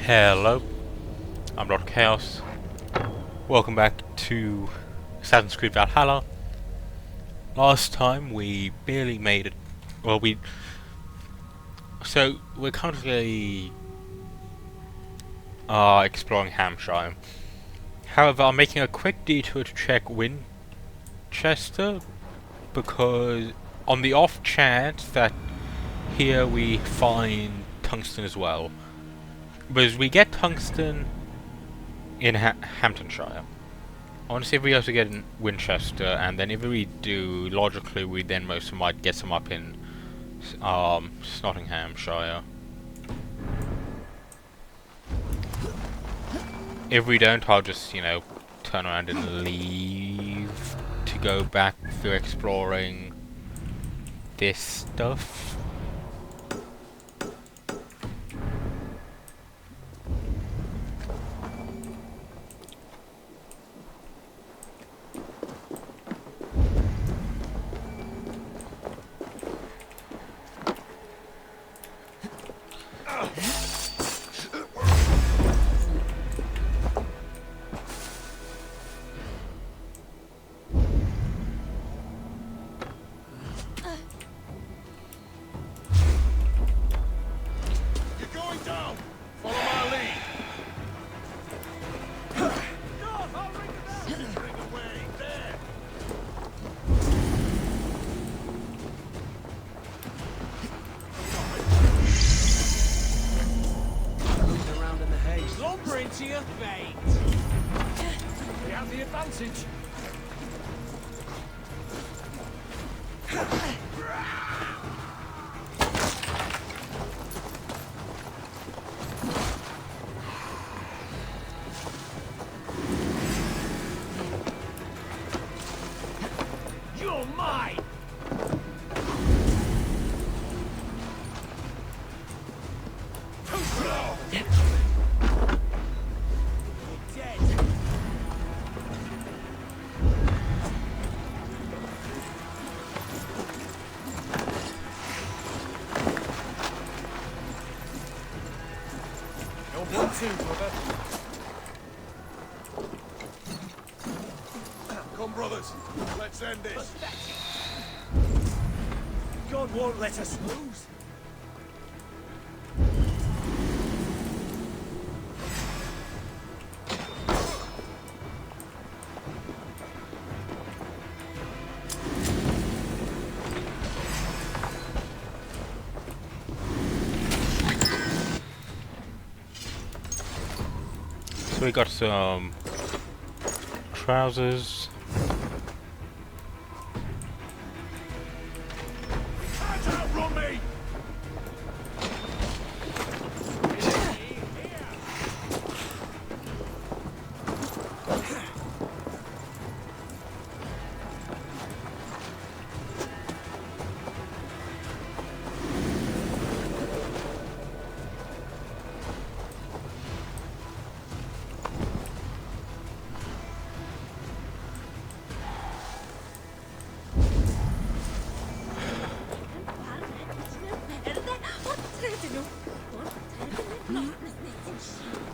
Hello, I'm Dr. Chaos. Welcome back to Assassin's Creed Valhalla. Last time we barely made it. Well, we're currently exploring Hampshire. However, I'm making a quick detour to check Winchester because on the off chance that here we find tungsten as well. Because we get tungsten in Hamptonshire. I want to see if we also get in Winchester, and then if we do, logically we then most might get some up in Nottinghamshire. If we don't, I'll just, turn around and leave to go back through exploring this stuff. Into your fate. We have the advantage. You're mine. Come, brothers, let's end this. God won't let us lose. So we got some trousers. Hands out, run me!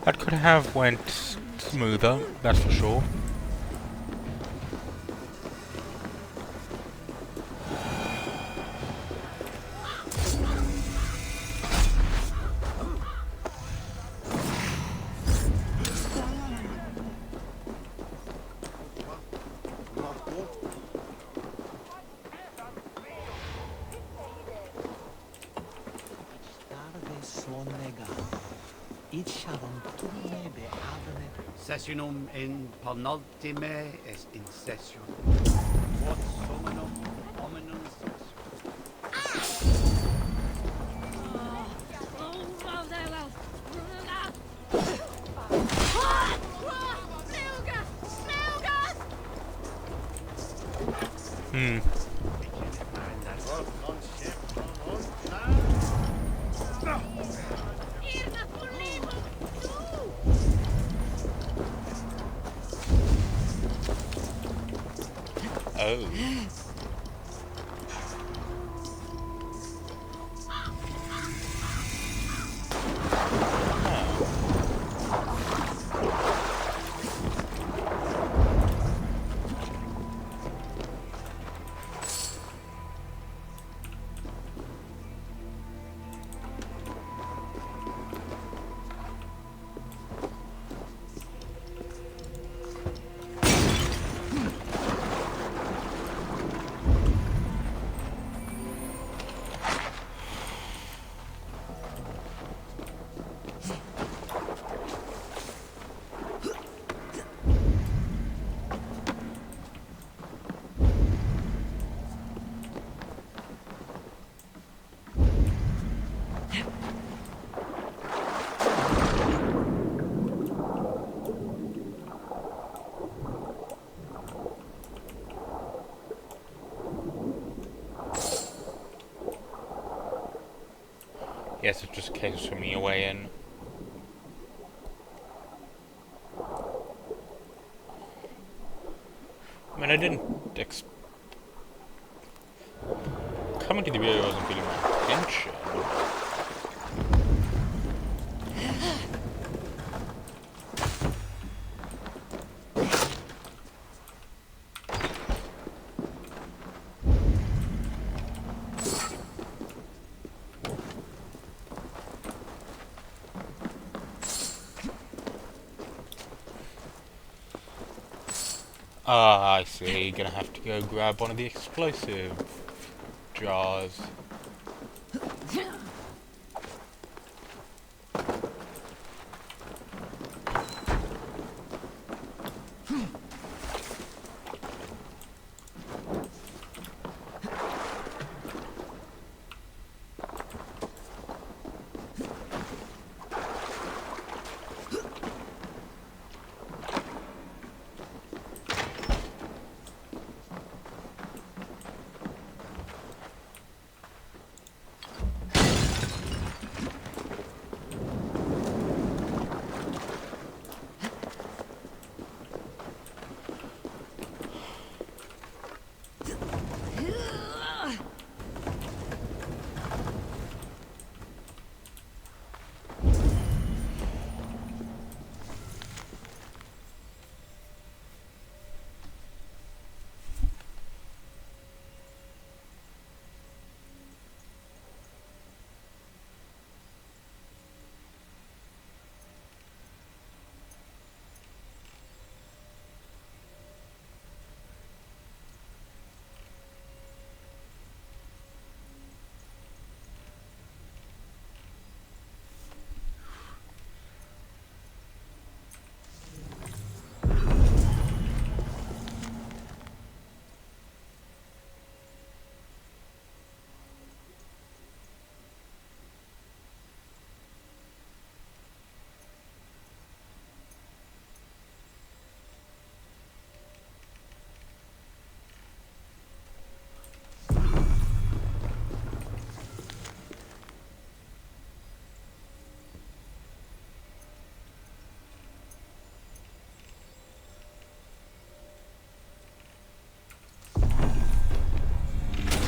That could have went smoother, that's for sure. Sessionum in penultime est in session. What summonum hominum Oh. guess it's just a case of swimming your way in. I mean, I didn't coming to the video wasn't really my intention. Ah, I see. Gonna have to go grab one of the explosive jars.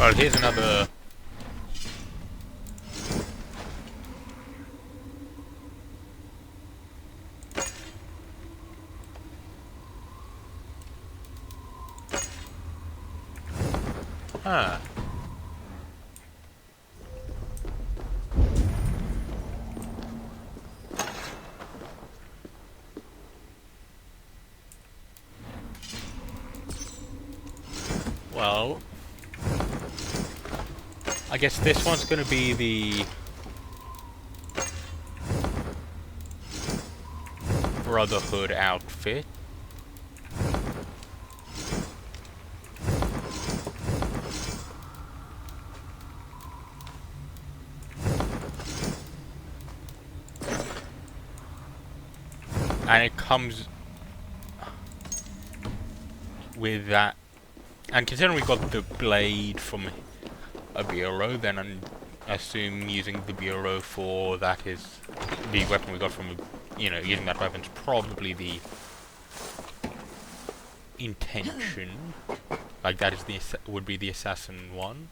Alright, here's another... Huh. Well... I guess this one's gonna be the Brotherhood outfit. And it comes with that. And considering we got the blade from a bureau, then I assume using the bureau for that is the weapon we got from, you know, using that weapon's probably the intention. Like that is the would be the assassin one.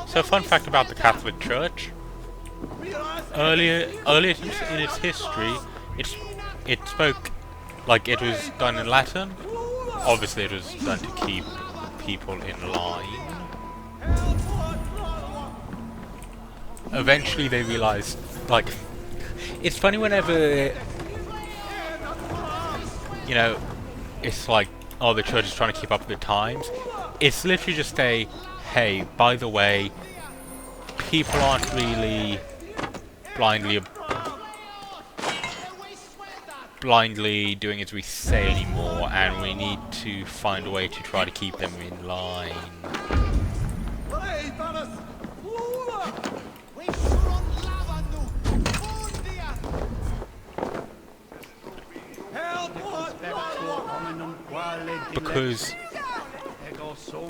So, fun fact about the Catholic Church: earlier in its history, it spoke like it was done in Latin, obviously it was done to keep people in line. Eventually they realized, like, it's funny whenever, you know, it's like, oh, the church is trying to keep up with the times. It's literally just a, hey, by the way, people aren't really blindly doing as we say anymore, and we need to find a way to try to keep them in line. Because,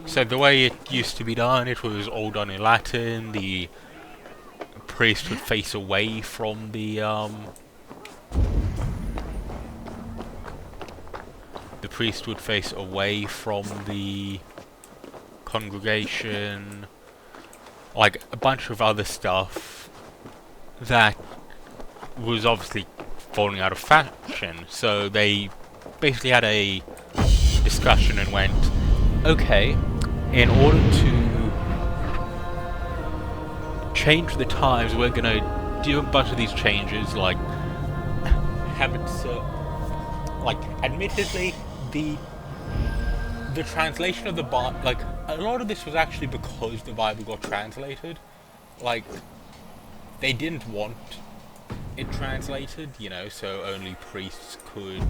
so the way it used to be done, it was all done in Latin. The priest would face away from the priest would face away from the congregation, like a bunch of other stuff that was obviously falling out of fashion. So they basically had a discussion and went, okay, in order to change the times, we're gonna do a bunch of these changes, like have it so, like, admittedly, the translation of the Bible, like, a lot of this was actually because the Bible got translated. Like, they didn't want it translated, you know, so only priests could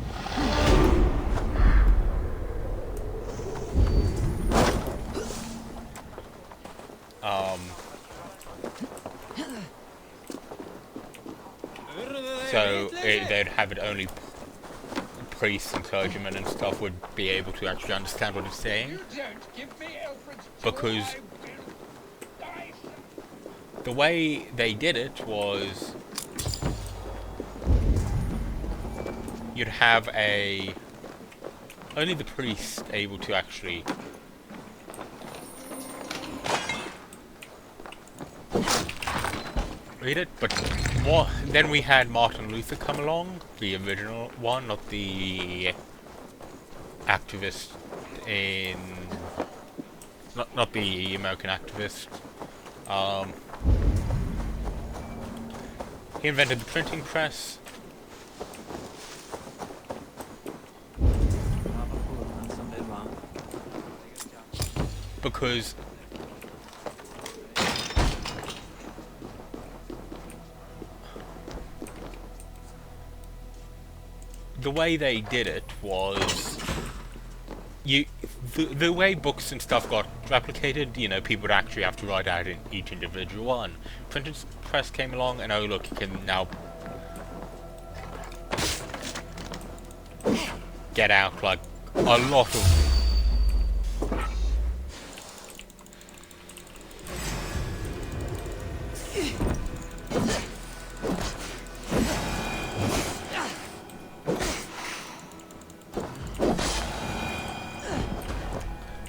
so they'd have it only priests and clergymen and stuff would be able to actually understand what it's saying, because the way they did it was you'd have only the priest able to actually read it, but then we had Martin Luther come along, the original one, not the activist in, not the American activist. He invented the printing press. Because the way they did it was, the way books and stuff got replicated, you know, people would actually have to write out in each individual one. Printing press came along, and oh look, you can now get out like a lot of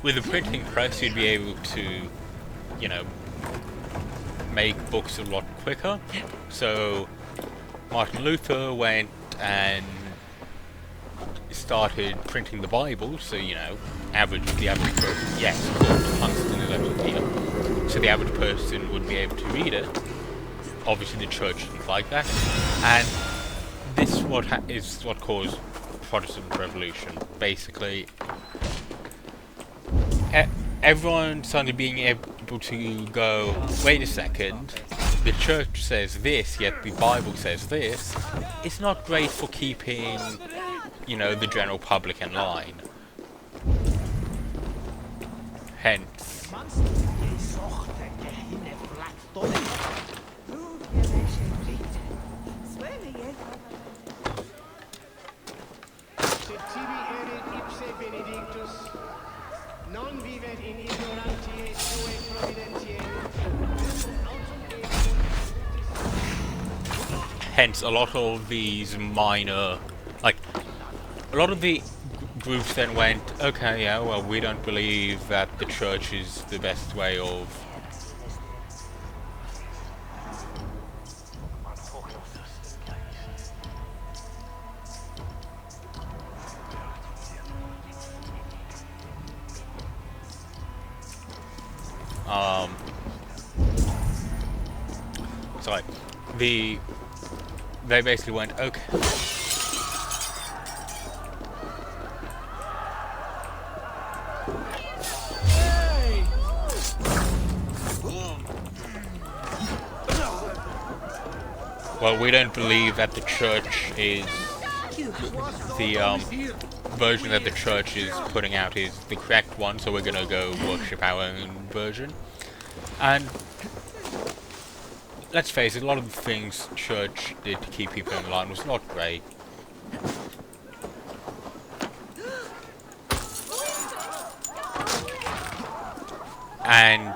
with a printing press, you'd be able to, you know, make books a lot quicker. So Martin Luther went and started printing the Bible, so, you know, the average person, yes, Tungsten is actually here, so the average person would be able to read it. Obviously the church didn't like that, and this is what caused Protestant Revolution. Basically, everyone suddenly being able to go, wait a second, the church says this, yet the Bible says this. It's not great for keeping, you know, the general public in line. Hence, a lot of these minor, like, a lot of the groups then went, okay, yeah, well, we don't believe that the church is the best way of sorry, they basically went, okay. Well, we don't believe that the church is the version that the church is putting out is the correct one, so we're gonna go worship our own version. And let's face it, a lot of the things church did to keep people in line was not great. And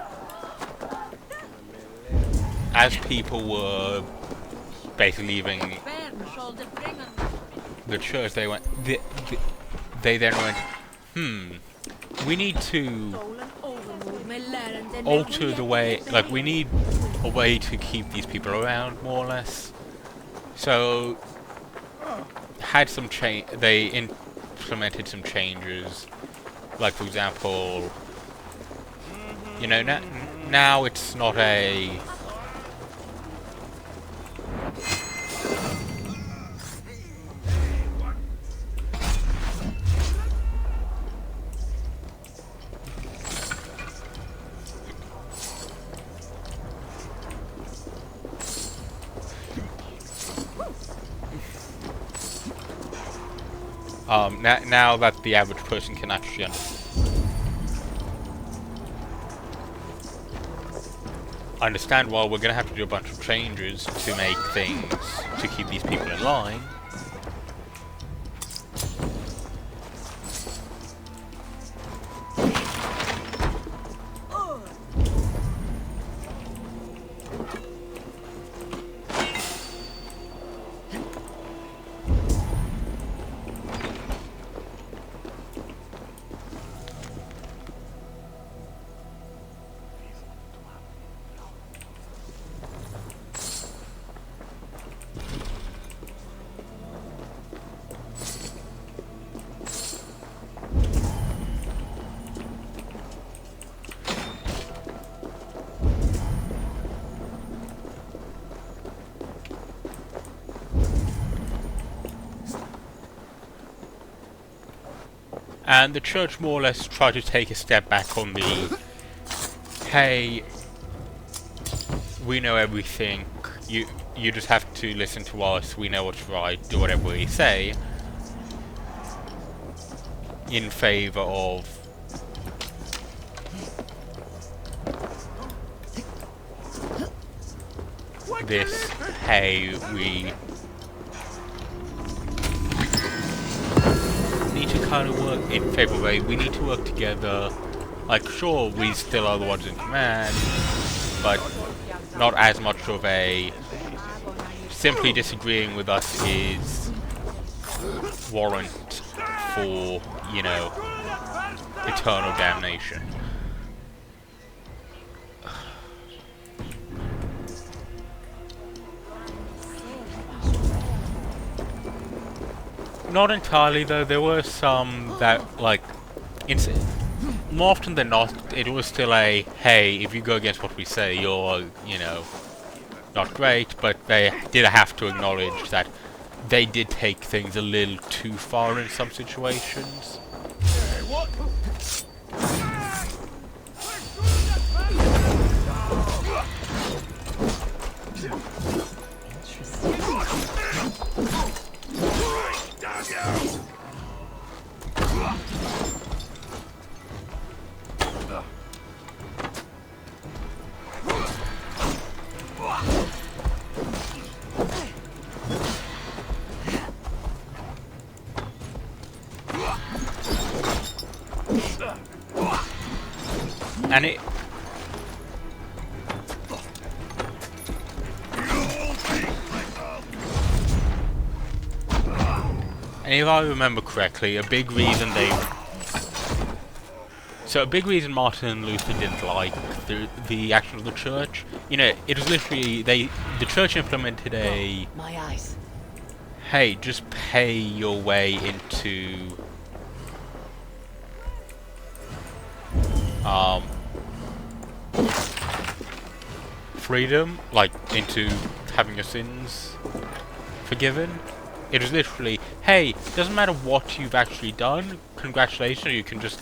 as people were basically leaving the church, they went. They then went, we need to alter the way. Like, we need a way to keep these people around, more or less. So, had some change. They implemented some changes. Like, for example, you know, now it's not a. Now that the average person can actually understand, well, we're gonna have to do a bunch of changes to make things to keep these people in line. And the church more or less tried to take a step back on the, hey, we know everything, you just have to listen to us, we know what's right, do whatever we say, in favor of this, hey, we need to kind of work in favor of we need to work together. Like, sure, we still are the ones in command, but not as much of a simply disagreeing with us is warrant for, you know, eternal damnation. Not entirely, though. There were some that, like, more often than not, it was still a, hey, if you go against what we say, you're, you know, not great, but they did have to acknowledge that they did take things a little too far in some situations. And it... And if I remember correctly, a big reason they... So a big reason Martin Luther didn't like the action of the church, you know, it was literally, the church implemented a... My eyes. Hey, just pay your way into... freedom, like into having your sins forgiven. It was literally, hey, doesn't matter what you've actually done, congratulations, you can just,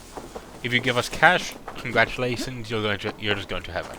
if you give us cash, congratulations, you're just going to heaven.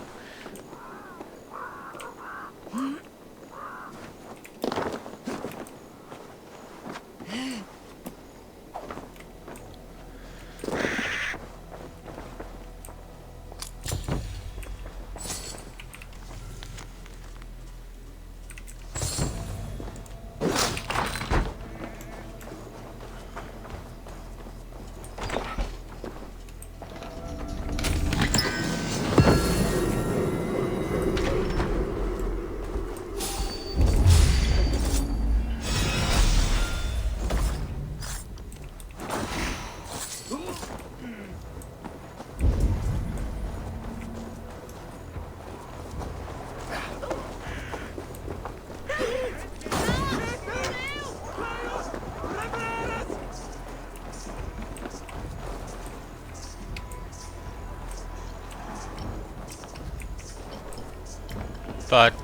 But,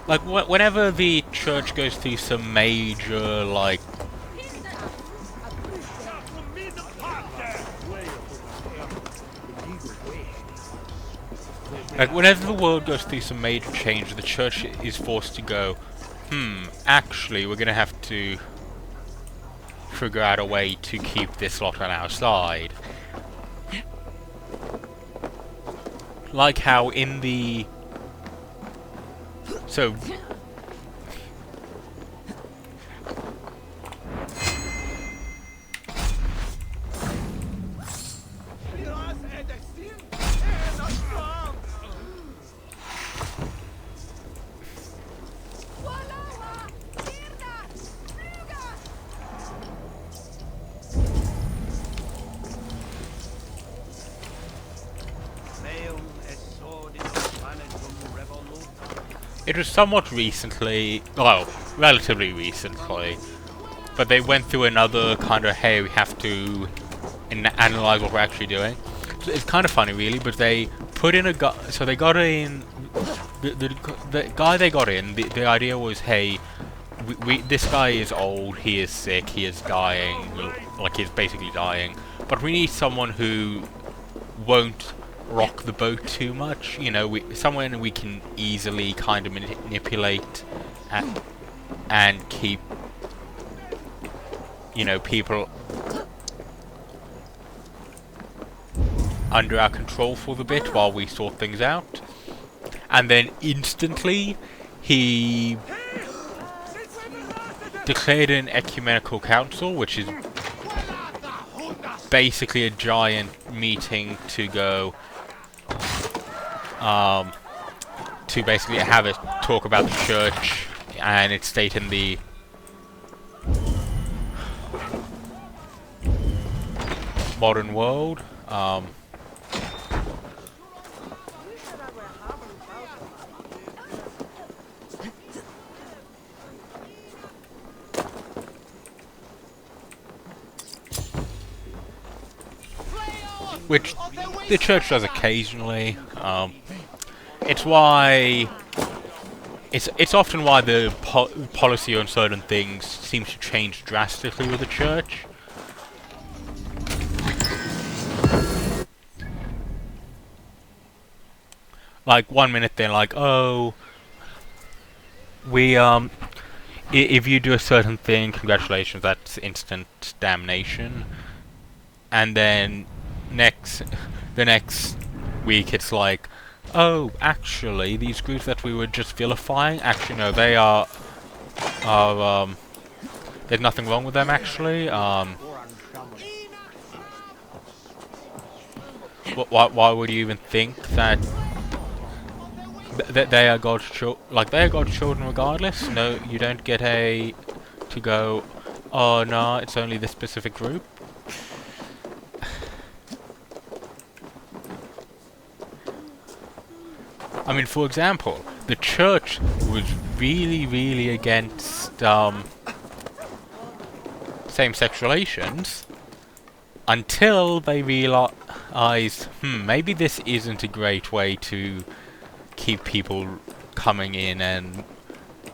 like, whenever the church goes through some major, like, whenever the world goes through some major change, the church is forced to go, actually, we're gonna have to figure out a way to keep this lot on our side. Like how in the... So... It was somewhat recently, well, relatively recently, but they went through another kind of, hey, we have to analyze what we're actually doing. So it's kind of funny, really, but they put in a guy, so they got in, the guy they got in, the idea was, hey, this guy is old, he is sick, he is dying, like he's basically dying, but we need someone who won't rock the boat too much, you know, someone we can easily kind of manipulate and keep, you know, people under our control for the bit while we sort things out. And then instantly he declared an ecumenical council, which is basically a giant meeting to go to basically have a talk about the church and its state in the modern world. Which the church does occasionally. It's why it's often why the policy on certain things seems to change drastically with the church. Like 1 minute they're like, oh, we if you do a certain thing, congratulations, that's instant damnation. And then the next week it's like, oh, actually, these groups that we were just vilifying, actually no, they are there's nothing wrong with them actually. Why would you even think that they are God's children? Like, they are God's children regardless. No, you don't get to go, oh no, it's only this specific group. I mean, for example, the church was really against same-sex relations until they realized, realized, maybe this isn't a great way to keep people coming in and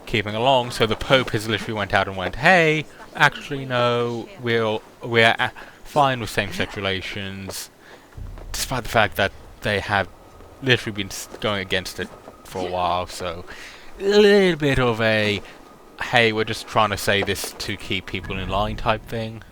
keeping along. So the Pope has literally went out and went, hey, actually no, we're fine with same-sex relations, despite the fact that they have literally been going against it for a while. So a little bit of a, hey, we're just trying to say this to keep people in line type thing.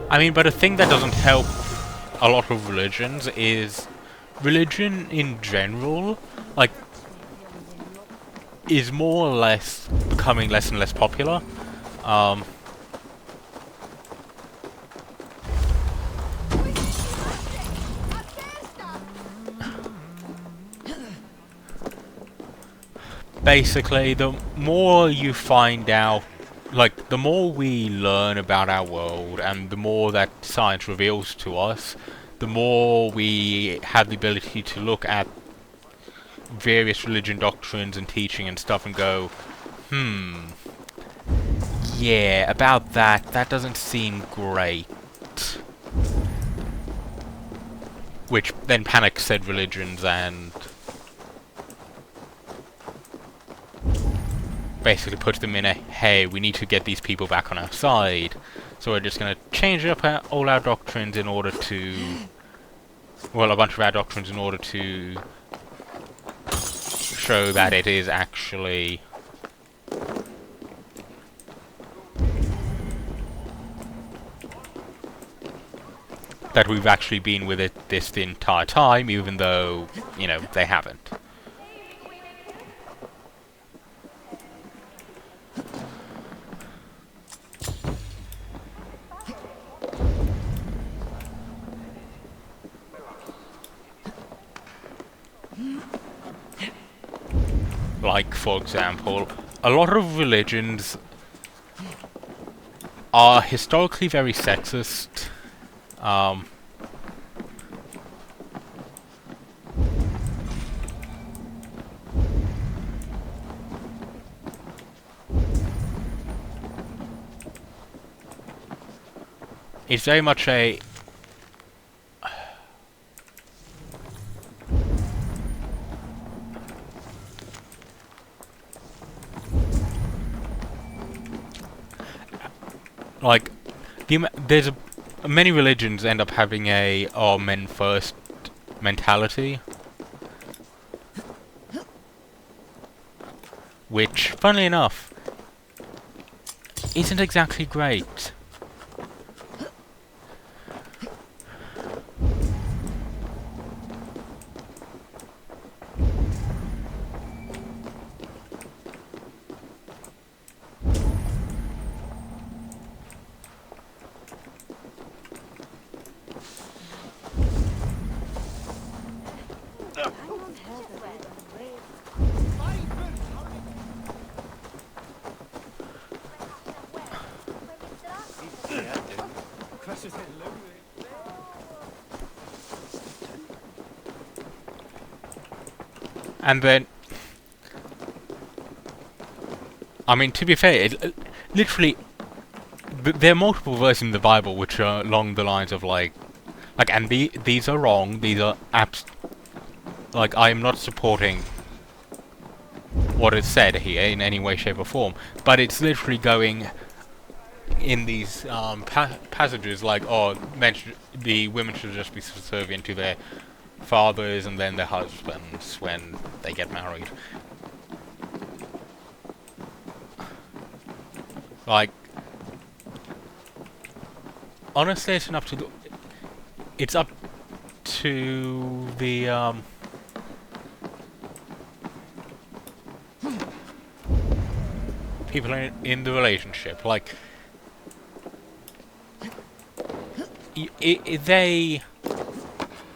I mean, but a thing that doesn't help a lot of religions is religion in general, like, is more or less becoming less and less popular. Basically, the more you find out, like, the more we learn about our world and the more that science reveals to us, the more we have the ability to look at various religion doctrines and teaching and stuff and go, yeah, about that doesn't seem great. Which then panics said religions and basically puts them in a, hey, we need to get these people back on our side, so we're just going to change up all our doctrines in order to, well, a bunch of our doctrines in order to show that it is actually that we've actually been with it this entire time, even though, you know, they haven't. Like, for example, a lot of religions are historically very sexist. It's very much a like there's many religions end up having a men first mentality, which, funnily enough, isn't exactly great. And then, I mean, to be fair, literally, there are multiple verses in the Bible which are along the lines of like, and these are wrong. These are like, I am not supporting what is said here in any way, shape, or form. But it's literally going in these passages like, oh, the women should just be subservient to their fathers and then their husbands when they get married. Like, honestly, it's up to the people in the relationship. Like, they...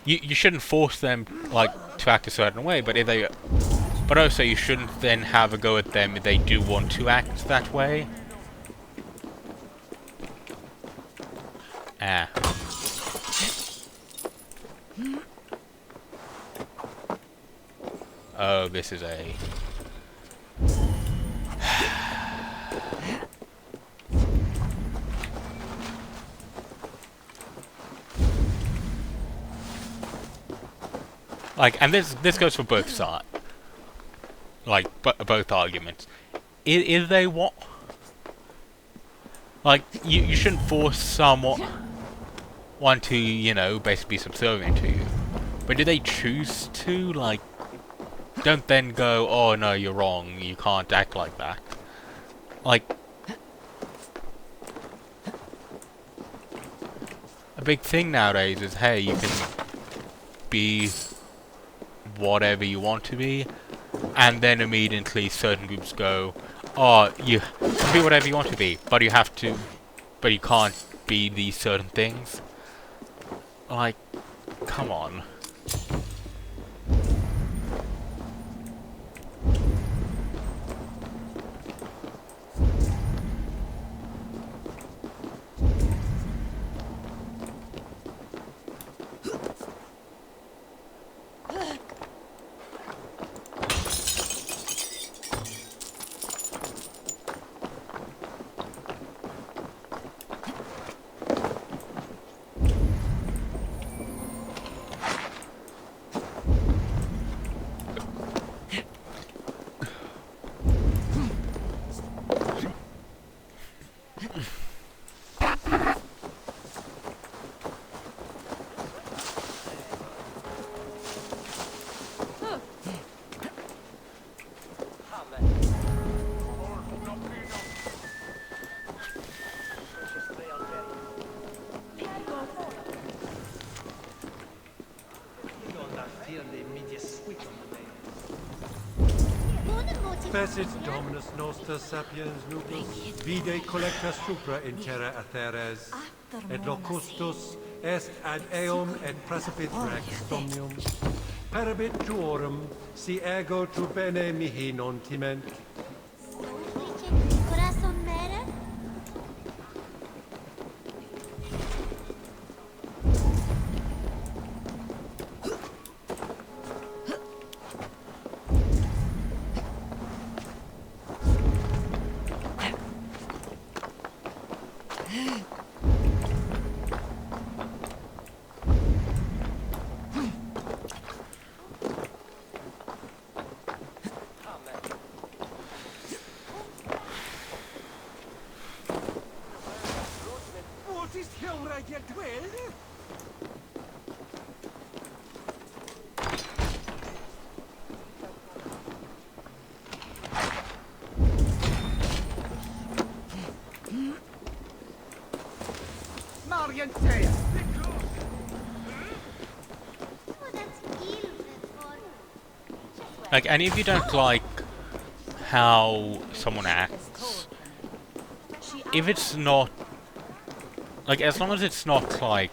You shouldn't force them, like, to act a certain way, but if they... But also, you shouldn't then have a go at them if they do want to act that way. Ah. Oh, this is a... Like, and this goes for both sides. Like, both arguments. If they want... Like, you shouldn't force someone to, you know, basically be subservient to you. But do they choose to? Like, don't then go, oh no, you're wrong, you can't act like that. Like... A big thing nowadays is, hey, you can be whatever you want to be, and then immediately certain groups go, oh, you can be whatever you want to be, but you can't be these certain things. Like, come on. Fecit Dominus Noster Sapiens Nucleus, vide collecta supra in terra atheres, et locustus est ad eum et precipit rex somnium, perabit tuorum, si ego tu bene mihi non timent. Corazon mere? What is hellride yet dwell? Marian Thea! Like, any of you don't like how someone acts, if it's not... Like, as long as it's not, like...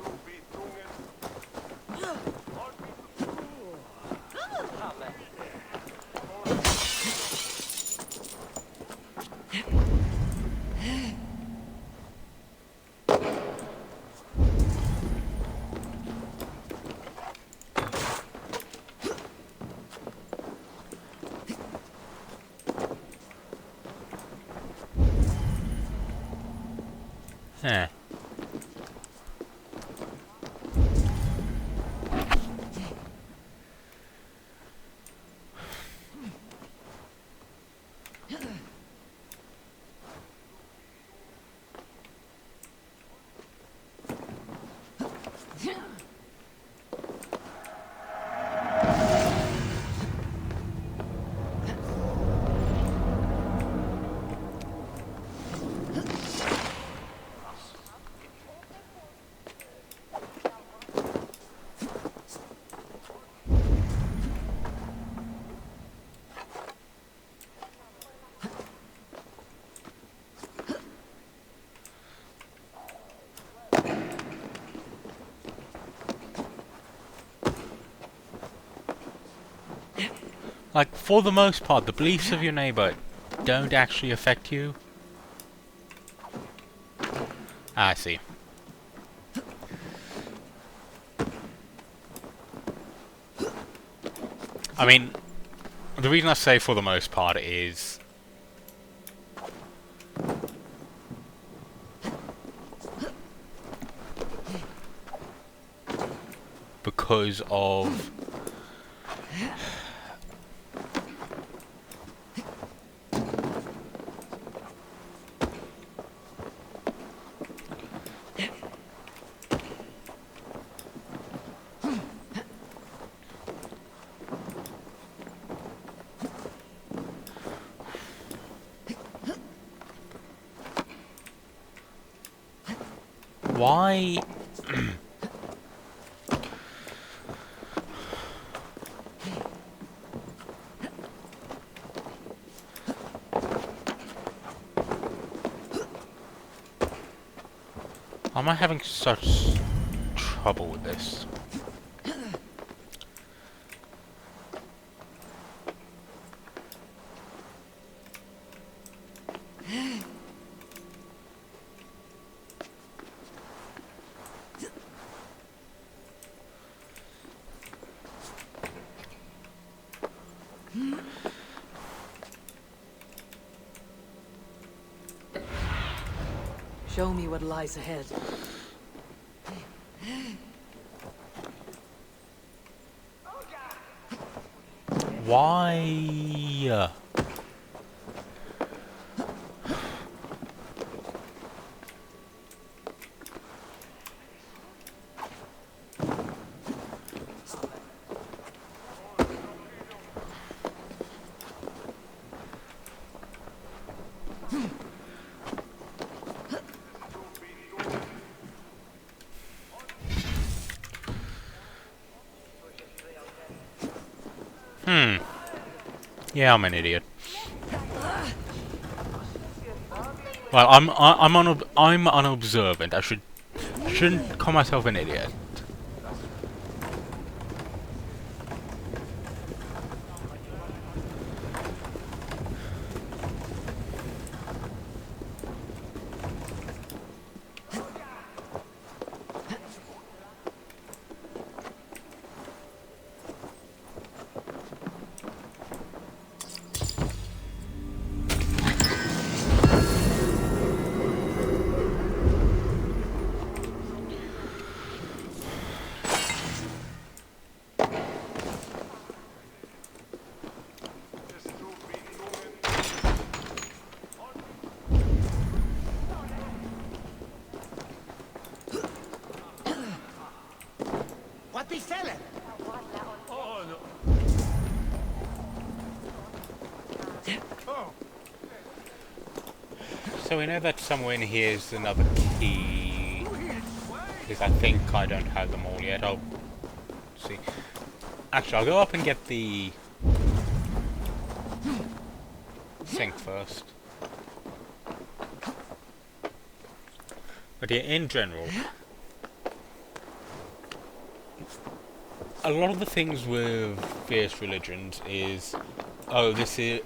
Eh. Like, for the most part, the beliefs of your neighbor don't actually affect you. I see. I mean, the reason I say for the most part is because of why am I having such trouble with this? Show me what lies ahead. Why? Yeah, I'm an idiot. Well, I'm unobservant. Shouldn't call myself an idiot. What be selling? Oh, no. So we know that somewhere in here is another key. Because I think I don't have them all yet. I'll see. Actually, I'll go up and get the sink first. But yeah, in general, a lot of the things with various religions is, oh, this is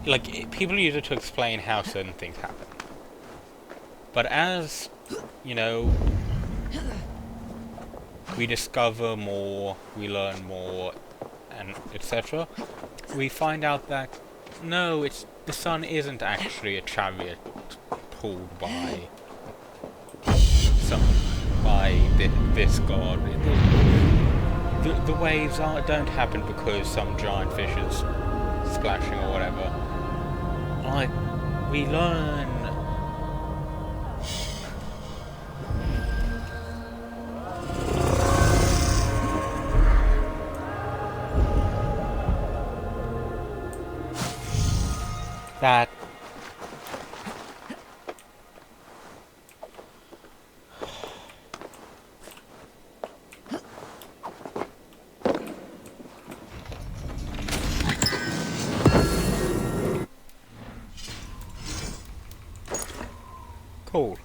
like, people use it to explain how certain things happen. But as, you know, we discover more, we learn more, and etc., we find out that, no, the sun isn't actually a chariot pulled by this god. The waves don't happen because some giant fish is splashing or whatever. Like, we learn that cool.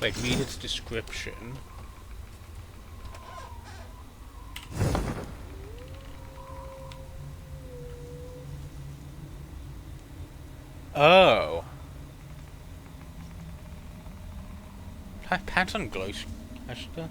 Like, read its description. Oh. Pants on glow Esther.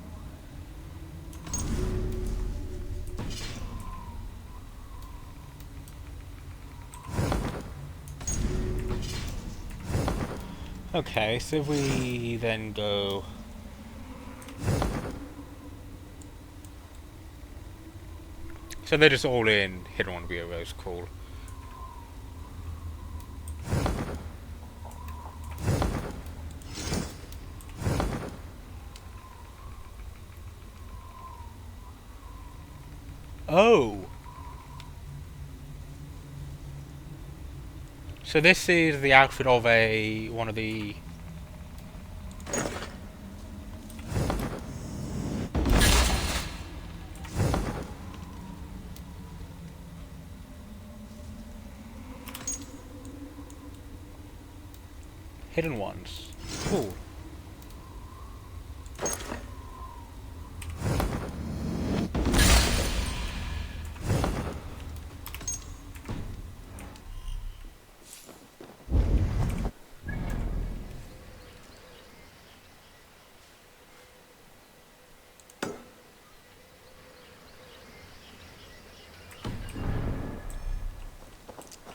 Okay, so if we then go... So they're just all in Hidden One Bureaus, cool. Oh! So this is the outfit of one of the... Hidden Ones. Cool.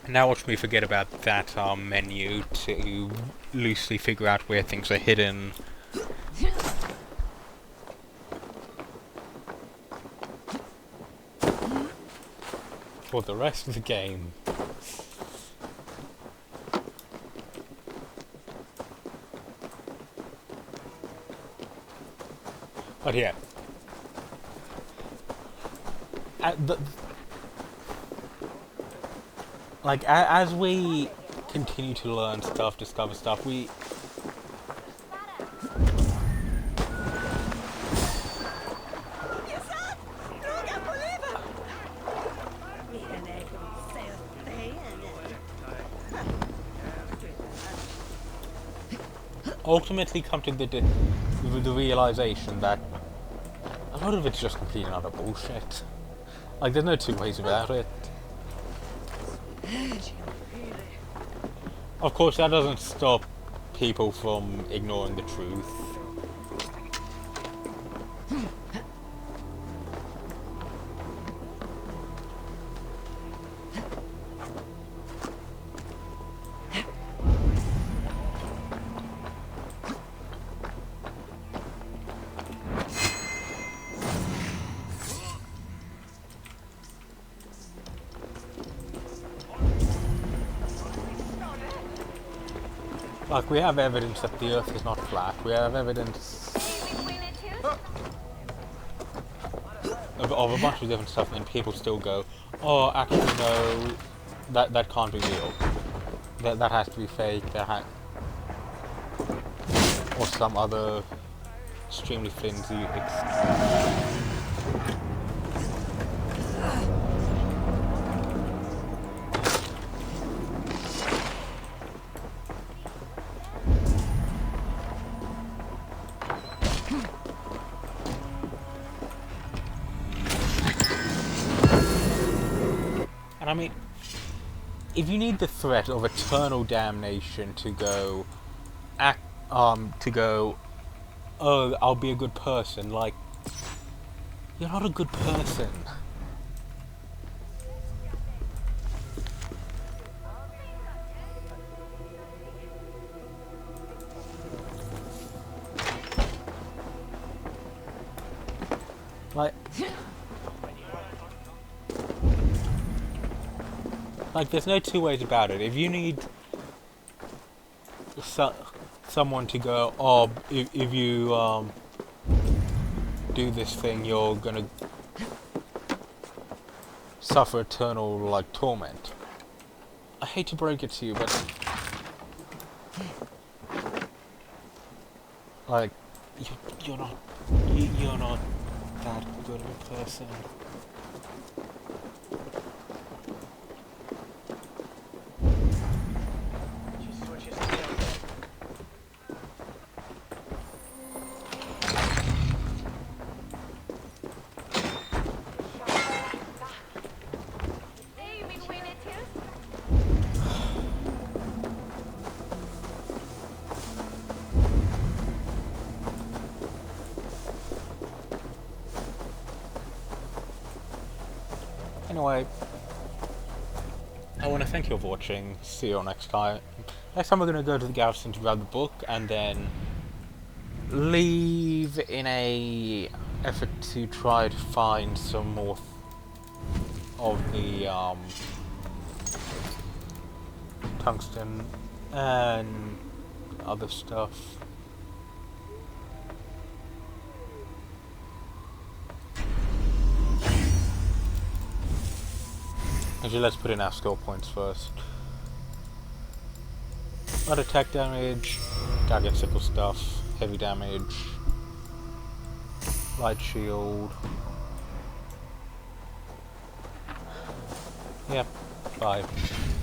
Now watch me forget about that menu to loosely figure out where things are hidden. For the rest of the game. But yeah. Like, as we continue to learn stuff, discover stuff, we... ultimately come to the realization that a lot of it's just complete and utter bullshit. Like, there's no two ways about it. Of course, that doesn't stop people from ignoring the truth. Like, we have evidence that the Earth is not flat. We have evidence of a bunch of different stuff, and people still go, "Oh, actually, no, that can't be real. That has to be fake. Or some other extremely flimsy excuse." I mean, if you need the threat of eternal damnation to go, oh, I'll be a good person, like, you're not a good person. Like, there's no two ways about it. If you need someone to go, oh, if you do this thing, you're gonna suffer eternal, like, torment. I hate to break it to you, but like, you're not that good of a person. Anyway, I want to thank you for watching. See you all next time. Next time we're going to go to the garrison to grab the book and then leave in a effort to try to find some more of the tungsten and other stuff. Actually, let's put in our skill points first. Light attack damage, target sickle stuff, heavy damage, light shield. Yep, 5.